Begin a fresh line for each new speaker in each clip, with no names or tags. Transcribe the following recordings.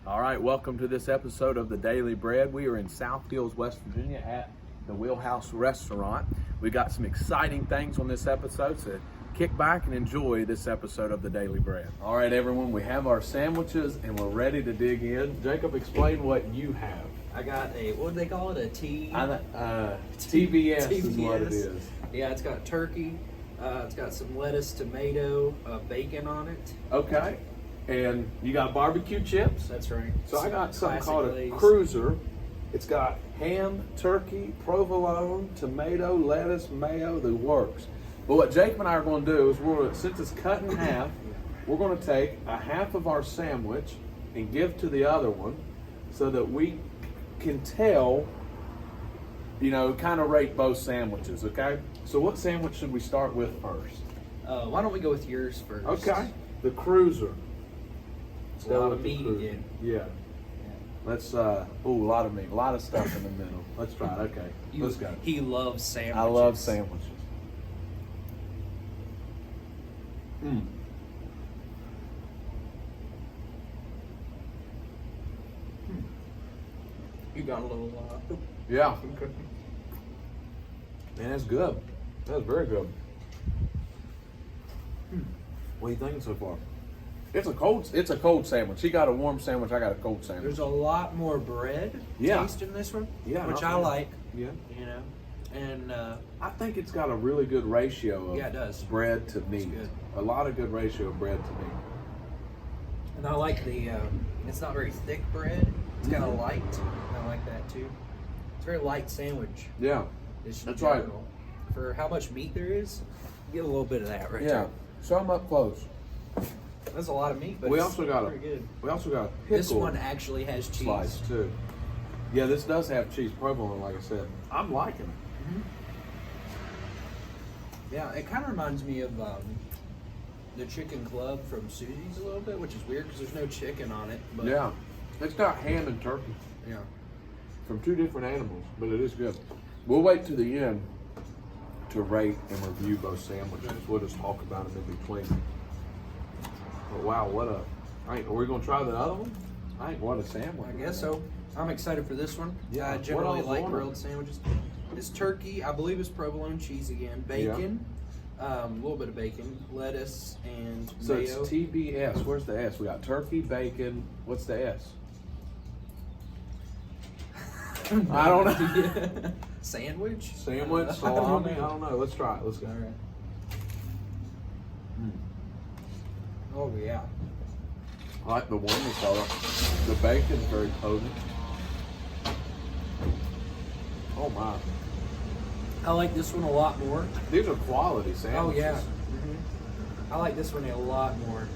All right, welcome to this episode of The Daily Bread. We are in South Hills, West Virginia at the Wheelhouse restaurant. We got some exciting things on this episode, so kick back and enjoy this episode of The Daily Bread. All right, everyone, we have our sandwiches and we're ready to dig in. Jacob, explain what you have.
I got a, what do they call it, a
TBS is what it is.
Yeah, it's got turkey, it's got some lettuce, tomato, bacon on it.
Okay, and you got barbecue chips?
That's right.
So I got something called a
Lay's.
Cruiser. It's got ham, turkey, provolone, tomato, lettuce, mayo, the works. But what Jacob and I are going to do is since it's cut in half, we're going to take a half of our sandwich and give to the other one so that we can tell, kind of rate both sandwiches, okay? So what sandwich should we start with first?
Why don't we go with yours first?
Okay, the Cruiser.
It's a lot of meat again.
Yeah. Let's, a lot of meat, a lot of stuff in the middle. Let's try it, okay. Let's go.
He loves sandwiches.
I love sandwiches.
You got a little,
Yeah. Man, that's good. That's very good. What are you thinking so far? It's a cold sandwich. He got a warm sandwich, I got a cold sandwich.
There's a lot more bread taste in this one, which I like.
Yeah.
And
I think it's got a really good ratio of
it does.
bread to meat.
good.
A lot of good ratio of bread to meat.
And I like the, it's not very thick bread. It's kind of light. I like that too. It's a very light sandwich.
Yeah.
Just
That's
in general. For how much meat there is, you get a little bit of that right
Yeah.
there.
So I'm up close.
That's a lot of meat, but
We
it's
also got
pretty good.
a pickle
This one actually has cheese.
slice too. Yeah, this does have cheese, provolone, like I said. I'm liking it.
Yeah, it kind of reminds me of the chicken club from Susie's a little bit, which is weird because there's no chicken on it. But
Yeah. It's got ham and turkey
yeah.
from two different animals, but it is good. We'll wait to the end to rate and review both sandwiches. We'll just talk about them in between. But wow, are we gonna try the other one? What a sandwich.
I guess so. I'm excited for this one.
Yeah,
I generally
what else
like
on it?
grilled sandwiches. It's turkey. I believe it's provolone cheese again. Bacon. A little bit of bacon. Lettuce and
So
mayo.
it's TBS. Where's the S? We got turkey, bacon. What's the S? I don't know.
Sandwich?
Sandwich, salami. I don't know. Let's try it. Let's go.
All right. Oh yeah.
I like the warmer color. The bacon's very potent. Oh my.
I like this one a lot more.
These are quality
Oh
sandwiches.
yeah. I like this one a lot more.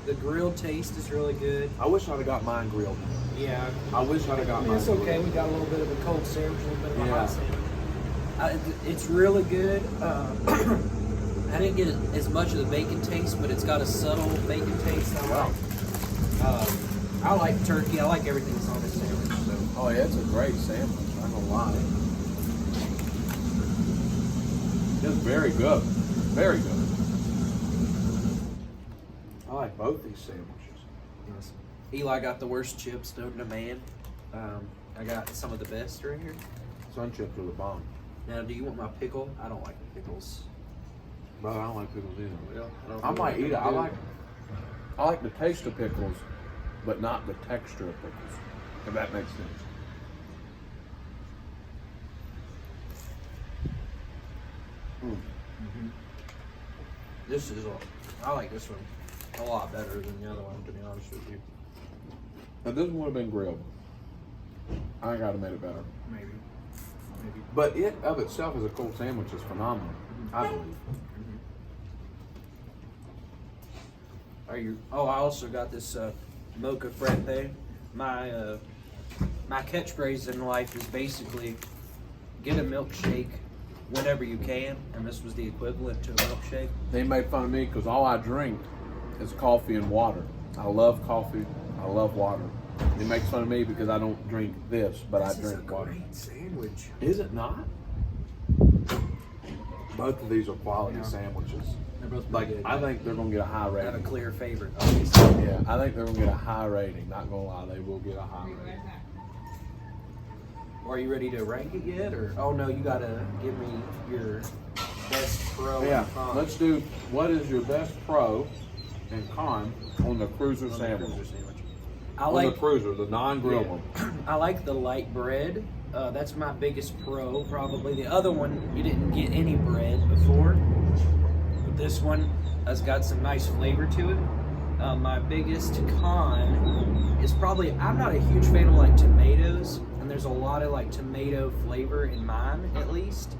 The grilled taste is really good.
I wish I'd have got mine grilled.
Yeah.
I wish I'd have got mine
It's okay.
grilled.
We got a little bit of a cold sandwich, a little bit of a
Yeah.
hot sandwich. It's really good. I didn't get as much of the bacon taste, but it's got a subtle bacon taste. I like turkey. I like everything that's on this sandwich. So.
Oh yeah, it's a great sandwich. I'm gonna lie. It's very good. Very good. I like both these sandwiches.
Yes. Eli got the worst chips known to man. I got some of the best right here.
Sun chips are the bomb.
Now, do you want my pickle? I don't like pickles.
But I don't like pickles either.
Well,
I might eat it. I like the taste of pickles, but not the texture of pickles. If that makes sense.
I like this one a lot better than the other one, to be honest with you.
Now this one would have been grilled. I gotta made it better.
Maybe.
But it of itself as a cold sandwich is phenomenal. I believe.
I also got this mocha frappe. My catchphrase in life is basically get a milkshake whenever you can, and this was the equivalent to a milkshake.
They made fun of me because all I drink is coffee and water. I love coffee. I love water. They make fun of me because I don't drink this, but I drink water.
Great sandwich.
Is it not? Both of these are quality
Yeah.
sandwiches.
They're both
Like,
pretty good.
I think they're gonna get a high
I have a
rating.
clear favorite, obviously.
Yeah, I think they're gonna get a high rating. Not gonna lie, they will get a high rating.
Are you ready to rank it yet, or oh no, you gotta give me your best pro
Yeah,
and con.
let's do. What is your best pro and con on the Cruiser
On the
sandwich?
Cruiser sandwich. I
On
like
the Cruiser, the non-grilled
yeah.
one.
I like the light bread. That's my biggest pro, probably. The other one, you didn't get any bread before. But this one has got some nice flavor to it. My biggest con is probably, I'm not a huge fan of like tomatoes, and there's a lot of like tomato flavor in mine, at least.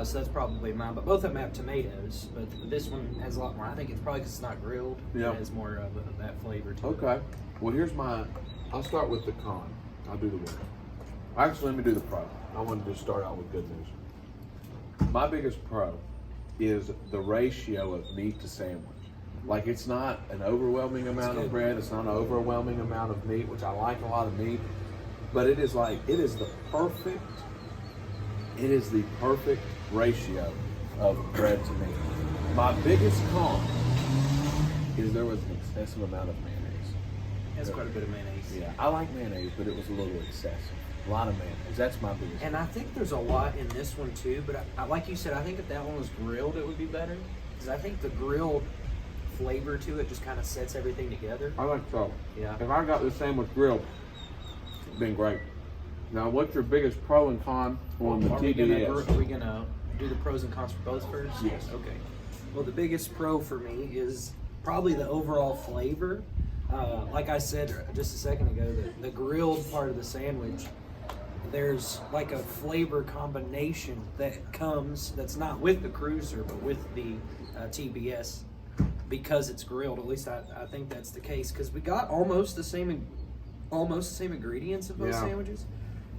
So that's probably mine. But both of them have tomatoes, but this one has a lot more. I think it's probably because it's not grilled.
Yeah.
It has more of that flavor to it.
Okay. Well, here's my. I'll start with the con. I'll do the winner. Actually, let me do the pro. I want to just start out with good news. My biggest pro is the ratio of meat to sandwich. Like, it's not an overwhelming amount of bread. It's not an overwhelming amount of meat, which I like a lot of meat. But it is like, it is the perfect ratio of bread to meat. My biggest con is there was an excessive amount of mayonnaise.
It has quite a bit of mayonnaise.
Yeah, I like mayonnaise, but it was a little excessive. A lot of mayonnaise. That's my biggest.
And I think there's a lot in this one too, but I like you said, I think if that one was grilled, it would be better. Because I think the grilled flavor to it just kind of sets everything together.
I like so.
Yeah.
If I got this sandwich grilled, it'd been great. Now, what's your biggest pro and con on the
Are we
TBS?
gonna do the pros and cons for both first?
Yes.
Okay. Well, the biggest pro for me is probably the overall flavor. Like I said just a second ago, the grilled part of the sandwich, there's like a flavor combination that comes that's not with the Cruiser but with the TBS because it's grilled. At least I think that's the case because we got almost the same ingredients of both sandwiches,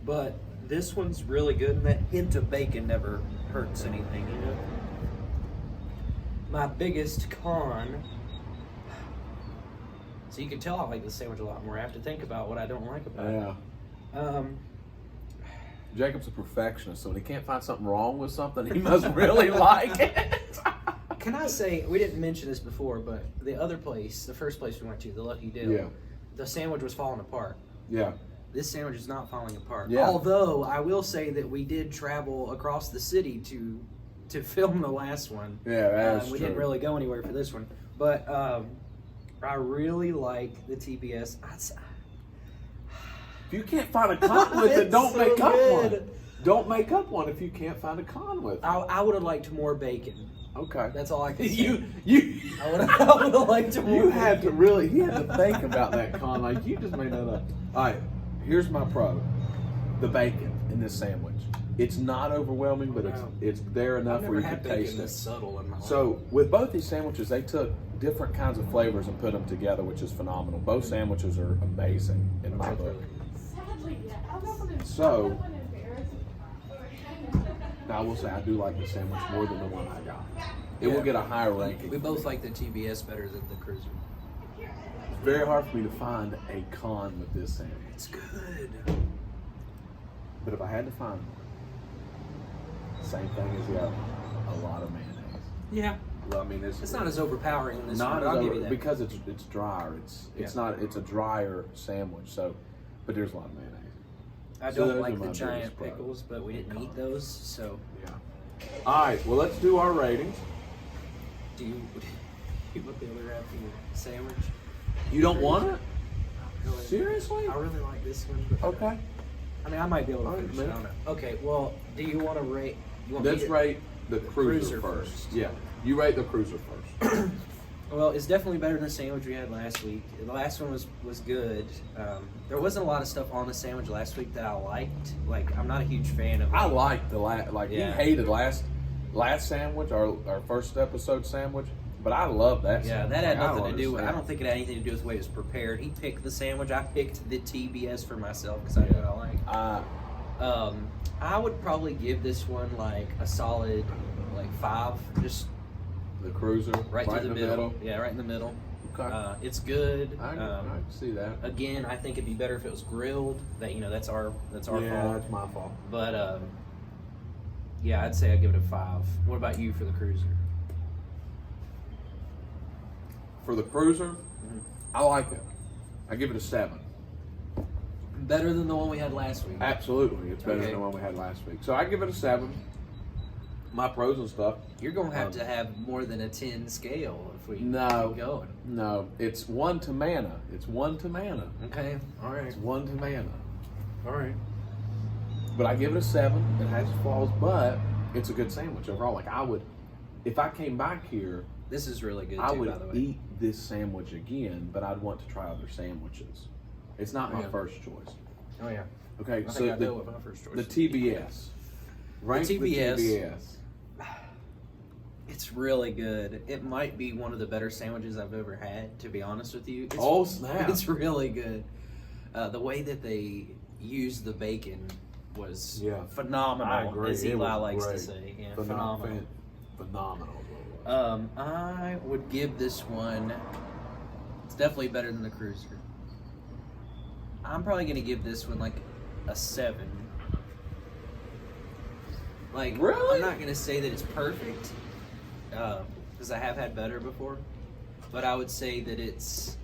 but this one's really good and that hint of bacon never hurts anything, you know. My biggest con. So you can tell I like this sandwich a lot more. I have to think about what I don't like about it.
Jacob's a perfectionist, so when he can't find something wrong with something, he must really like it.
Can I say, we didn't mention this before, but the other place, the first place we went to, the Lucky Dill, the sandwich was falling apart.
Yeah.
This sandwich is not falling apart.
Yeah.
Although, I will say that we did travel across the city to film the last one.
Yeah, that's
we
true.
didn't really go anywhere for this one. But I really like the TBS.
If you can't find a con with it, don't
so
make up
good.
one. Don't make up one if you can't find a con with it.
I would have liked more bacon.
Okay.
That's all I can say.
You
I would have liked more.
you had to think about that con. Like, you just made that up. All right, here's my pro: the bacon in this sandwich. It's not overwhelming, but it's there enough where you can taste it.
Subtle in my life.
So with both these sandwiches, they took different kinds of flavors and put them together, which is phenomenal. Both sandwiches are amazing in my book. So now I will say I do like the sandwich more than the one I got. It will get a higher ranking.
We both like the TBS better than the Cruiser.
It's very hard for me to find a con with this sandwich.
It's good.
But if I had to find one, same thing as the other, a lot of mayonnaise.
Yeah.
Well, I mean,
It's not as overpowering in this
not
one,
as
I'll give
over,
you that.
because it's drier. It's a drier sandwich. So, but there's a lot of mayonnaise.
I
So
don't
those
like
are
the
my
giant
biggest pro.
pickles, but we didn't eat those, so
Yeah. All right. Well, let's do our ratings.
do you want the other half of your sandwich?
You don't want it?
Really?
Seriously?
I really like this one. But
Okay.
I mean, I might be able to
All right,
finish it. I
man.
don't know. Okay, well, do you want to rate? You want
Let's
me to,
rate the Cruiser
Cruiser
first.
first.
Yeah. You rate the Cruiser first.
Well, it's definitely better than the sandwich we had last week. The last one was good. There wasn't a lot of stuff on the sandwich last week that I liked. Like, I'm not a huge fan of.
I liked the
Yeah.
he hated last sandwich, our first episode sandwich, but I love that.
Yeah,
sandwich.
that had
Like, I
nothing
don't
to do with. I
understand.
don't think it had anything to do with the way it was prepared. He picked the sandwich. I picked the TBS for myself because I know what I like. I would probably give this one like a solid 5. Just
The Cruiser
right through the middle. Yeah, right in the middle.
Okay.
It's good.
I can see that.
Again, I think it'd be better if it was grilled. That's our
Yeah,
fault.
that's my fault.
But yeah, I'd say I'd give it a 5. What about you for the Cruiser?
for the Cruiser, I like it. I give it a 7.
Better than the one we had last week.
Absolutely, it's better
Okay.
than the one we had last week. So I give it a 7. My pros and stuff.
You're gonna have to have more than a 10 scale if we
No.
keep going.
No, it's 1 to mana. It's 1 to mana.
Okay, all right,
It's 1 to mana.
all right.
But I give it a 7. It has flaws, but it's a good sandwich overall. Like I would, if I came back here,
This is really good too,
I
by the
would
way.
eat this sandwich again, but I'd want to try other sandwiches. It's not my
Yeah.
first choice.
Oh yeah.
Okay,
I
so
think I know what my first choice
the
is.
TBS. Rank the
TBS.
TBS.
It's really good. It might be one of the better sandwiches I've ever had, to be honest with you.
Oh, snap.
It's really good. The way that they used the bacon was
Yeah.
phenomenal,
I agree.
as
It
Eli
was
likes
great.
to say. Yeah,
Phenomenal.
phenomenal.
Phenomenal.
I would give this one. It's definitely better than the Cruiser. I'm probably gonna give this one like a 7. Like,
Really?
I'm not gonna say that it's perfect, because I have had better before, but I would say that it's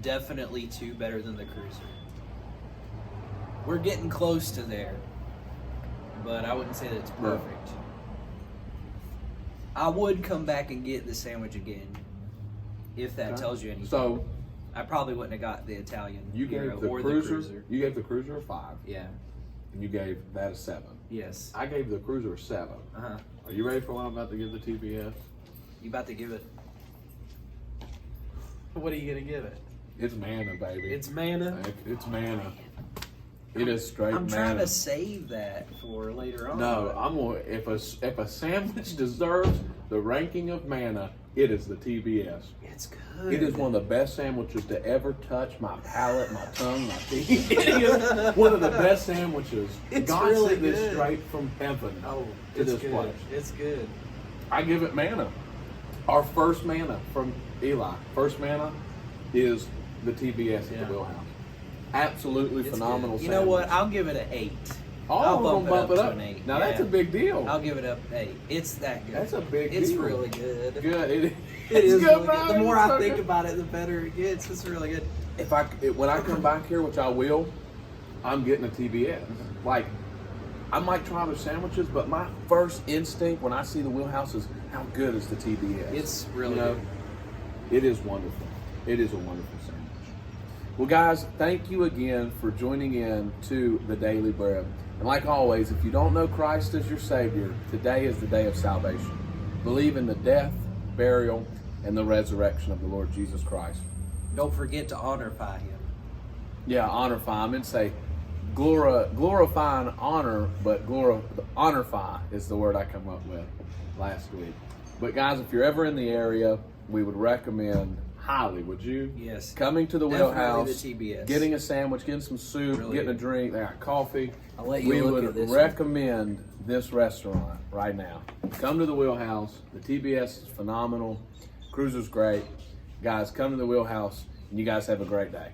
definitely 2 better than the Cruiser. We're getting close to there, but I wouldn't say that it's
No.
perfect. I would come back and get the sandwich again, if that
Okay.
tells you anything.
So
I probably wouldn't have got the Italian
you
Hero
gave the
or
Cruiser,
the Cruiser.
you gave the Cruiser a 5,
Yeah.
and you gave that a 7.
Yes.
I gave the Cruiser a 7.
Uh-huh.
Are you ready for what I'm about to give the TBS?
You about to give it? What are you gonna give it?
It's mana, baby.
It's mana.
It's mana. It is straight
I'm
mana.
trying to save that for later on.
No, I'm gonna. If a sandwich deserves the ranking of mana, it is the TBS.
It's good.
It is one of the best sandwiches to ever touch my palate, my tongue, my teeth. It is one of the best sandwiches.
It's
God
really
sent this
good.
straight from heaven
Oh,
to
it's
this
good.
place.
It's good.
I give it mana. Our first mana from Eli. First mana is the TBS at
Yeah.
the Wheelhouse. Absolutely
It's
phenomenal
good. You know what?
sandwich.
I'll give it an 8.
Oh,
I'll
we're gonna bump it
to
up.
an 8.
Now that's
Yeah.
a big deal.
I'll give it up 8. It's that good.
That's a big
It's
deal.
really good.
Good.
It
It's
is
good,
really
bro.
good. The more
It's
I
so
think
good.
about it, the better it gets. It's really good.
When I come back here, which I will, I'm getting a TBS. Like, I might try other sandwiches, but my first instinct when I see the Wheelhouse is how good is the TBS?
It's really
You know,
good.
It is wonderful. It is a wonderful sandwich. Well, guys, thank you again for joining in to the Daily Bread. And like always, if you don't know Christ as your Savior, today is the day of salvation. Believe in the death, burial, and the resurrection of the Lord Jesus Christ.
Don't forget to honorify him.
Yeah, honorify. I meant to say glorify and honor, but honorify is the word I come up with last week. But guys, if you're ever in the area, we would recommend highly, would you?
Yes.
Coming to the
Definitely
Wheelhouse,
the TBS.
getting a sandwich, getting some soup,
Really
getting a
good.
drink, they got coffee.
I'll let you
We
look
would
at this
recommend this restaurant right now. Come to the Wheelhouse. The TBS is phenomenal. Cruiser's great. Guys, come to the Wheelhouse, and you guys have a great day.